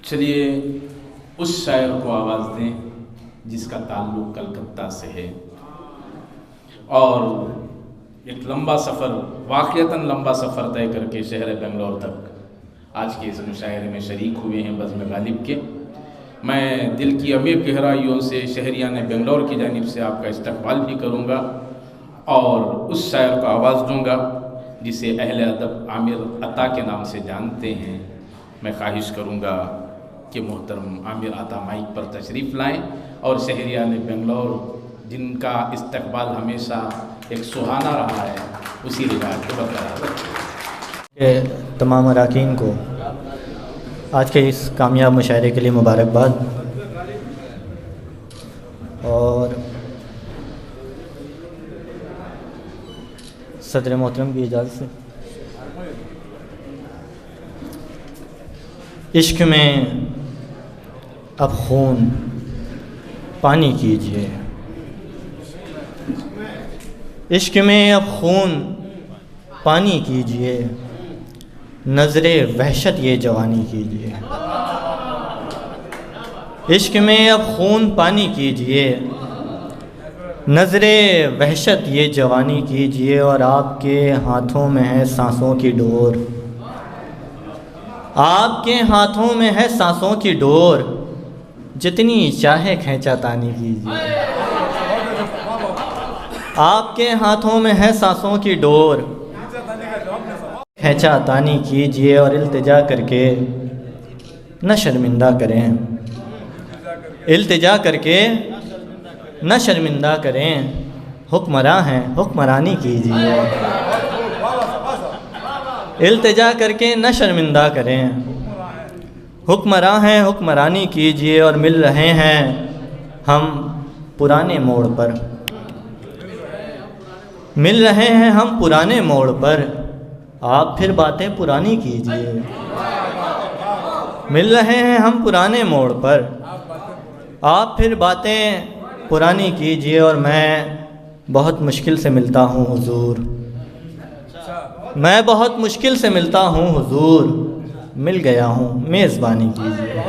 चलिए उस शायर को आवाज़ दें जिसका ताल्लुक़ कलकत्ता से है और एक लंबा सफ़र, वाक़ियतन लंबा सफ़र तय करके शहर बेंगलोर तक आज के इस मुशायरे में शरीक हुए हैं बज़्म गालिब के। मैं दिल की अमीर गहराइयों से शहरियान बेंगलोर की जानिब से आपका इस्तक़बाल भी करूँगा और उस शायर को आवाज़ दूँगा जिसे अहले अदब आमिर अता के नाम से जानते हैं। मैं ख्वाहिश करूँगा कि मोहतरम आमिर अता माइक पर तशरीफ़ लाएँ और शहरियान बेंगलोर जिनका इस्तक़बाल हमेशा एक सुहाना रहा है उसी रिवाज को बरकरार रखें। तमाम अरकान को आज के इस कामयाब मुशायरे के लिए मुबारकबाद। और सदर मोहतरम की इजाज़त से इश्क में अब खून पानी कीजिए, इश्क में अब खून पानी कीजिए, नज़रे वहशत ये जवानी कीजिए। इश्क में अब खून पानी कीजिए, नज़रे वहशत ये जवानी कीजिए। और आपके हाथों में है सांसों की डोर, आपके हाथों में है सांसों की डोर, जितनी चाहे खींचा तानी कीजिए। आपके हाथों में है सांसों की डोर, खींचा तानी कीजिए। और इल्तिजा करके न शर्मिंदा करें, इल्तिजा करके न शर्मिंदा करें, हुक्मरां हैं हुक्मरानी कीजिए। इल्तिजा करके न शर्मिंदा करें, हुक्मरां हैं हुक्मरानी कीजिए। और मिल रहे हैं हम पुराने मोड़ पर, मिल रहे हैं हम पुराने मोड़ पर, आप फिर बातें पुरानी कीजिए। मिल रहे हैं हम पुराने मोड़ पर, आप फिर बातें पुरानी कीजिए। और मैं बहुत मुश्किल से मिलता हूँ हुजूर, मैं बहुत मुश्किल से मिलता हूँ हुजूर, मिल गया हूँ मेज़बानी कीजिए।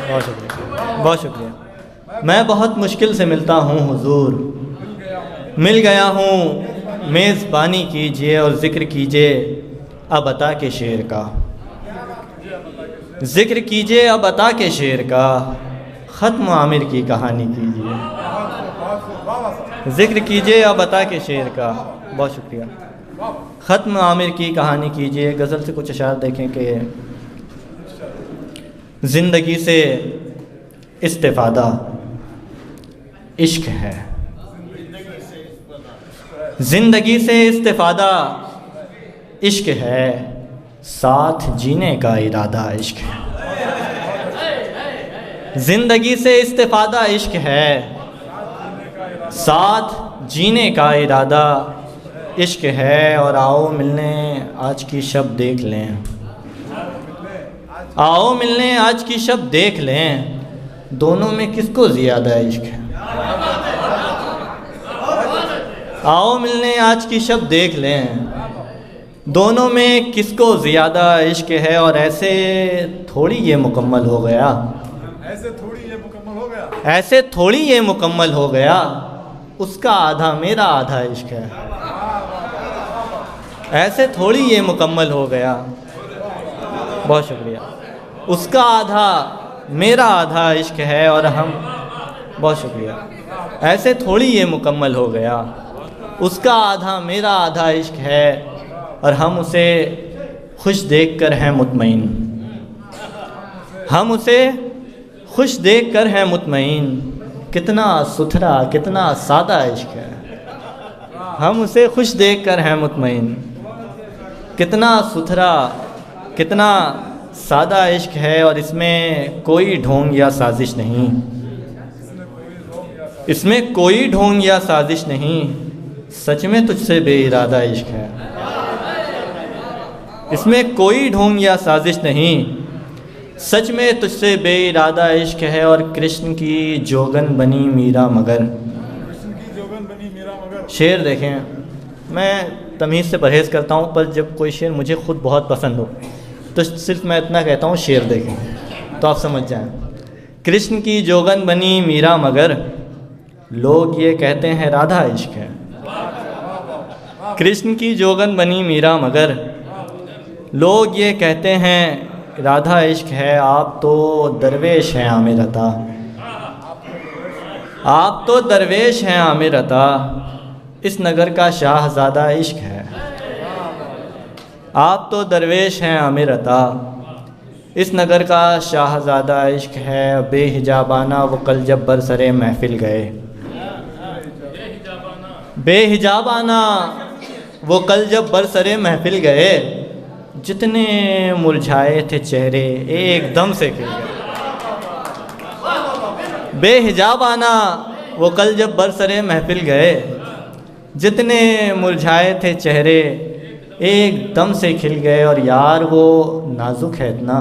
बहुत शुक्रिया, बहुत शुक्रिया। मैं बहुत मुश्किल से मिलता हूँ हुजूर, मिल गया हूँ मेज़बानी कीजिए। और ज़िक्र कीजिए अब अता के शेर का, ज़िक्र कीजिए अब अता के शेर का, ख़त्म आमिर की कहानी कीजिए। ज़िक्र कीजिए अब अता के शेर का, बहुत शुक्रिया, ख़त्म आमिर की कहानी कीजिए। गज़ल से कुछ अशार देखें कि ज़िंदगी से इस्तिफ़ादा इश्क है, ज़िंदगी से इस्तिफ़ादा इश्क है, साथ जीने का इरादा इश्क है। ज़िंदगी से इस्तिफ़ादा इश्क है, साथ जीने का इरादा इश्क है। और आओ मिलने आज की शब देख लें, आओ मिलने आज की शब देख लें, दोनों में किसको ज़्यादा इश्क है। आओ मिलने आज की शब देख लें, दोनों में किसको ज़्यादा इश्क है। और ऐसे थोड़ी ये मुकम्मल हो गया, ऐसे थोड़ी ये मुकम्मल हो गया, ऐसे थोड़ी ये मुकम्मल हो गया, उसका आधा मेरा आधा इश्क है। ऐसे थोड़ी ये मुकम्मल हो गया, बहुत शुक्रिया, उसका आधा मेरा आधा इश्क है। और हम, बहुत शुक्रिया, ऐसे थोड़ी ये मुकम्मल हो गया, उसका आधा मेरा आधा इश्क है। और हम उसे खुश देखकर हैं मुतमईन, हम उसे खुश देखकर हैं मुतमईन, कितना सुथरा कितना सादा इश्क है। हम उसे खुश देखकर हैं मुतमईन, कितना सुथरा कितना सादा इश्क है। और इसमें कोई ढोंग या साजिश नहीं, इसमें कोई ढोंग या साजिश नहीं, सच में तुझसे बेइरादा इश्क है। इसमें कोई ढोंग या साजिश नहीं, सच में तुझसे बेइरादा इश्क है। और कृष्ण की जोगन बनी मीरा मगर, शेर देखें, मैं तमीज़ से परहेज़ करता हूँ, पर जब कोई शेर मुझे ख़ुद बहुत पसंद हो तो सिर्फ मैं इतना कहता हूँ, शेर देखें तो आप समझ जाएं। कृष्ण की जोगन बनी मीरा मगर, लोग ये कहते हैं राधा इश्क है। कृष्ण की जोगन बनी मीरा मगर, लोग ये कहते हैं राधा इश्क है। आप तो दरवेश हैं आमिर अता, आप तो दरवेश हैं आमिर अता, इस नगर का शाहज़ादा इश्क है। आप तो दरवेश हैं आमिर अता, इस नगर का शाहज़ादा इश्क है। बेहिजाबाना वो कल जब बरसरे महफिल गए, बेहिजाबाना वो कल जब बरसरे महफिल गए, जितने मुरझाए थे चेहरे एकदम से खिल गए। बेहिजाबाना वो कल जब बरसरे महफिल गए, जितने मुरझाए थे चेहरे एकदम से खिल गए। और यार वो नाजुक है इतना,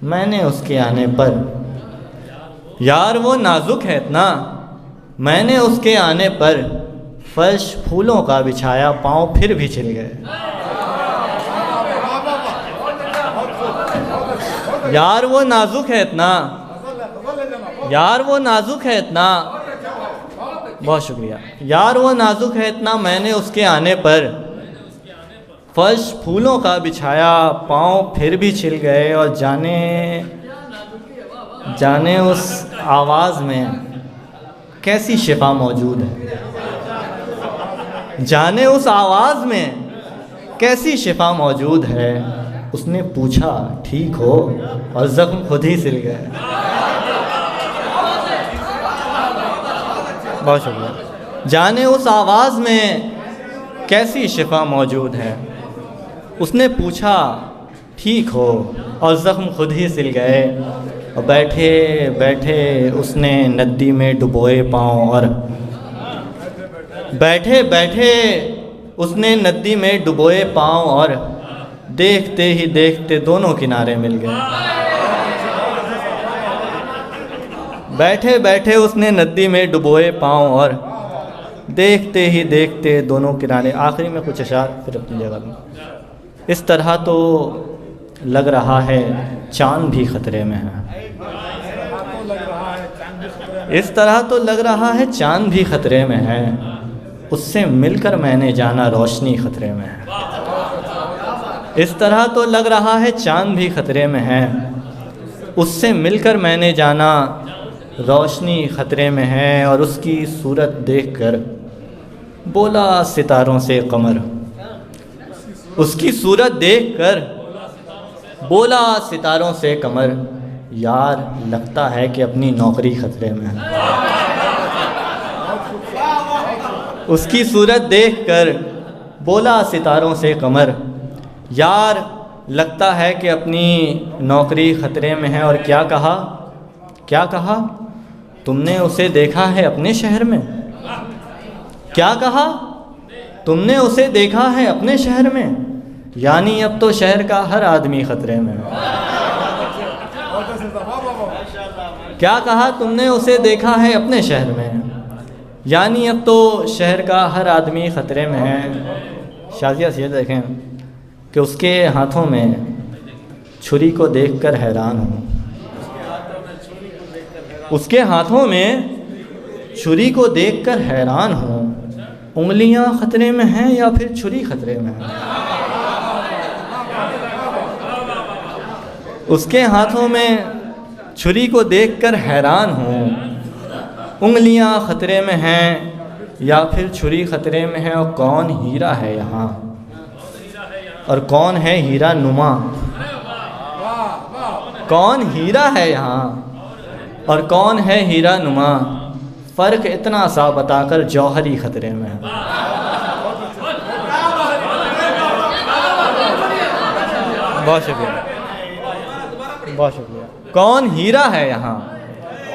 मैंने उसके आने पर, यार वो नाजुक है इतना, मैंने उसके आने पर फर्श फूलों का बिछाया, पाँव फिर भी छिल गए। यार वो नाजुक है इतना, यार वो नाजुक है इतना, बहुत शुक्रिया। यार वो नाजुक है इतना, मैंने उसके आने पर फर्श फूलों का बिछाया, पाँव फिर भी छिल गए। और जाने उस आवाज़ में कैसी शिफा मौजूद है, जाने उस आवाज़ में कैसी शिफा मौजूद है। उसने पूछा ठीक हो, और ज़ख्म खुद ही सिल गए। बहुत शुक्रिया। जाने उस आवाज़ में कैसी शिफा मौजूद है। उसने पूछा ठीक हो, और ज़ख्म खुद ही सिल गए। और बैठे बैठे उसने नदी में डुबोए पाँव, और बैठे बैठे उसने नदी में डुबोए पाँव, और देखते ही देखते दोनों किनारे मिल गए। बैठे बैठे उसने नदी में डुबोए पाँव, और देखते ही देखते दोनों किनारे। आखिरी में कुछ अशार फिर अपनी जगह में। इस तरह तो लग रहा है चाँद भी खतरे में है, इस तरह तो लग रहा है चाँद भी खतरे में है। उससे मिलकर मैंने जाना रोशनी खतरे में है। इस तरह तो लग रहा है चाँद भी खतरे में है, उससे मिलकर मैंने जाना रोशनी खतरे में है। और उसकी सूरत देखकर बोला सितारों से कमर, उसकी सूरत देखकर बोला सितारों से कमर, यार लगता है कि अपनी नौकरी खतरे में है। उसकी सूरत देखकर बोला सितारों से कमर, यार लगता है कि अपनी नौकरी खतरे में है। और क्या कहा, क्या कहा, तुमने उसे देखा है अपने शहर में। क्या कहा, तुमने उसे देखा है अपने शहर में। यानी अब तो शहर का हर आदमी खतरे में है। क्या कहा, तुमने उसे देखा है अपने शहर में, यानी अब तो शहर का हर आदमी ख़तरे में है। शाजिया से देखें कि उसके हाथों में छुरी को देखकर हैरान हूँ, उसके हाथों में छुरी को देखकर हैरान हूँ। उंगलियाँ ख़तरे में हैं या फिर छुरी ख़तरे में है। उसके हाथों में छुरी को देखकर हैरान हूँ, उंगलियाँ ख़तरे में हैं या फिर छुरी ख़तरे में है। और कौन हीरा है यहाँ, और कौन है हीरा नुमा, कौन हीरा है यहाँ और कौन है हीरा नुमा। फ़र्क इतना सा बताकर जौहरी ख़तरे में है। बहुत शुक्रिया, बहुत शुक्रिया। कौन हीरा है यहाँ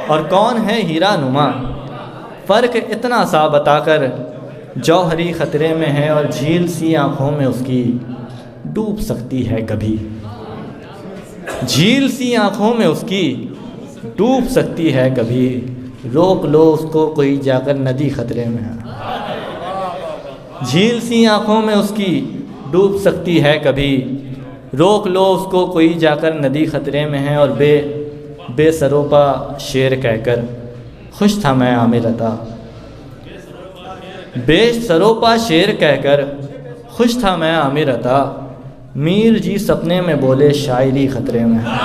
और कौन है हीरा नुमा, फ़र्क इतना सा बताकर जौहरी ख़तरे में है। और झील सी आँखों में उसकी डूब सकती है कभी, झील सी आँखों में उसकी डूब सकती है कभी। रोक लो उसको कोई जाकर नदी ख़तरे में है। झील सी आँखों में उसकी डूब सकती है कभी, रोक लो उसको कोई जाकर नदी खतरे में है, और बेसरोपा शेर कहकर खुश था मैं आमिर अता। बेसरोपा शेर कहकर खुश था मैं आमिर अता, मीर जी सपने में बोले शायरी खतरे में है।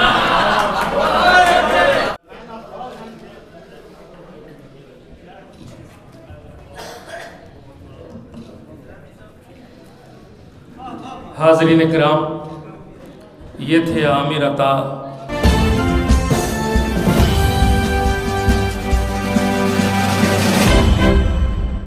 हाज़रीन किराम, ये थे आमिर अता